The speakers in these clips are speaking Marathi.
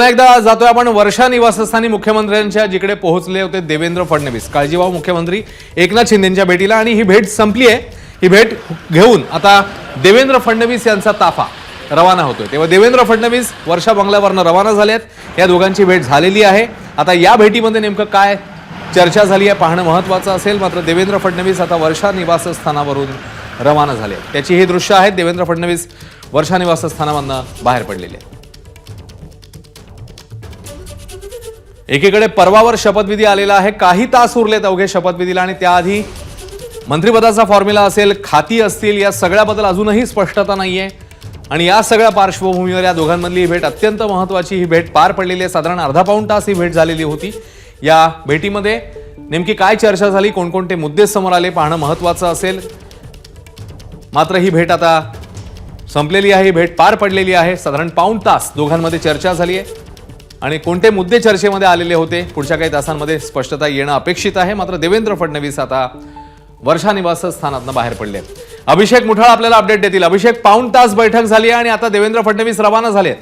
पुन्हा एकदा जातोय आपण वर्षा निवासस्थानी मुख्यमंत्र्यांच्या जिकडे पोहोचले होते देवेंद्र फडणवीस काळजीवाहू मुख्यमंत्री एकनाथ शिंदेंच्या भेटीला आणि ही भेट संपली आहे। ही भेट घेऊन आता देवेंद्र फडणवीस यांचा ताफा रवाना होतोय। तेव्हा देवेंद्र फडणवीस वर्षा बंगल्यावरनं रवाना झालेत। या दोघांची भेट झालेली आहे। आता या भेटीमध्ये नेमकं काय चर्चा झाली आहे पाहणं महत्त्वाचं असेल। मात्र देवेंद्र फडणवीस आता वर्षा निवासस्थानावरून रवाना झाले। त्याची ही दृश्य आहेत। देवेंद्र फडणवीस वर्षा निवासस्थानामधनं बाहेर पडलेले आहेत। एकीकडे पर्वावर शपथविधी आलेला आहे। काही तास उरलेत अवघे शपथविधीला आणि त्याआधी मंत्रिपदाचा फॉर्म्युला असेल, खाती असतील, या सगळ्याबद्दल अजूनही स्पष्टता नाहीये। आणि या सगळ्या पार्श्वभूमीवर या दोघांमधली ही भेट अत्यंत महत्त्वाची ही भेट पार पडलेली आहे। साधारण अर्धा पाऊण तास ही भेट झालेली होती। या भेटीमध्ये नेमकी काय चर्चा झाली, कोणकोणते मुद्दे समोर आले पाहणं महत्त्वाचं असेल। मात्र ही भेट आता संपलेली आहे। ही भेट पार पडलेली आहे। साधारण पाऊण तास दोघांमध्ये चर्चा झाली आहे आणि कोणते मुद्दे चर्चेमध्ये आलेले होते पुढच्या काही तासांमध्ये स्पष्टता येणं अपेक्षित आहे। मात्र देवेंद्र फडणवीस आता वर्षा निवासस्थानातनं बाहेर पडले। अभिषेक मुठाळ आपल्याला अपडेट देतील। अभिषेक, पाऊण तास बैठक झाली आणि आता देवेंद्र फडणवीस रवाना झालेत।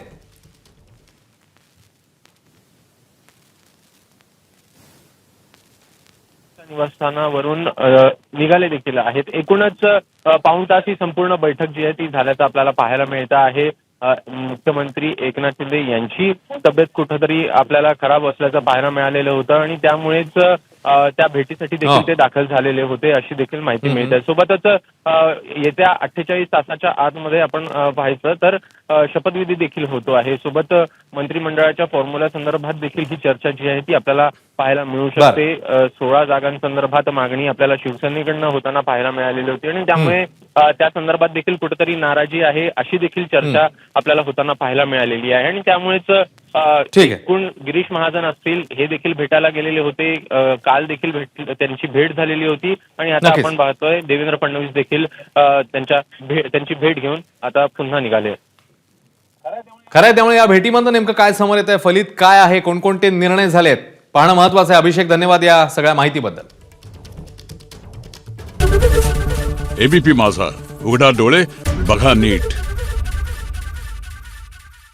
निवासस्थानावरून निघाले देखील आहेत। एकूणच पाऊण तास ही संपूर्ण बैठक जी आहे ती झाल्याचं आपल्याला पाहायला मिळतं आहे। मुख्यमंत्री एकनाथ शिंदे यांची तब्येत कुठेतरी आपल्याला खराब असल्याचं पाहायला मिळालेलं होतं आणि त्यामुळेच त्या भेटीसाठी देखील ते दाखल झालेले होते अशी देखील माहिती मिळते। सोबतच येत्या 48 तासाच्या आतमध्ये आपण पाहायचं तर शपथविधी देखील होतो आहे। सोबत मंत्रिमंडळाच्या फॉर्म्युला संदर्भात देखील ही चर्चा जी आहे ती आपल्याला पाहायला मिळू शकते। 16 जागांसंदर्भात मागणी आपल्याला शिवसेनेकडनं होताना पाहायला मिळालेली होती आणि त्यामुळे त्या संदर्भात देखील कुठेतरी नाराजी आहे अशी देखील चर्चा आपल्याला होताना पाहायला मिळालेली आहे। आणि त्यामुळेच एकूण गिरीश महाजन असतील हे देखील भेटायला गेलेले होते। काल देखील त्यांची भेट झालेली होती आणि आता आपण पाहतोय देवेंद्र फडणवीस देखील त्यांची भेट घेऊन आता पुन्हा निघाले। खरंय, त्यामुळे या भेटीमधून नेमकं काय समोर येत आहे, फलित काय आहे, कोणकोणते निर्णय झालेत पाहणं महत्त्वाचं आहे। अभिषेक, धन्यवाद या सगळ्या माहितीबद्दल। एबीपी माझा, उघडा डोळे बघा नीट।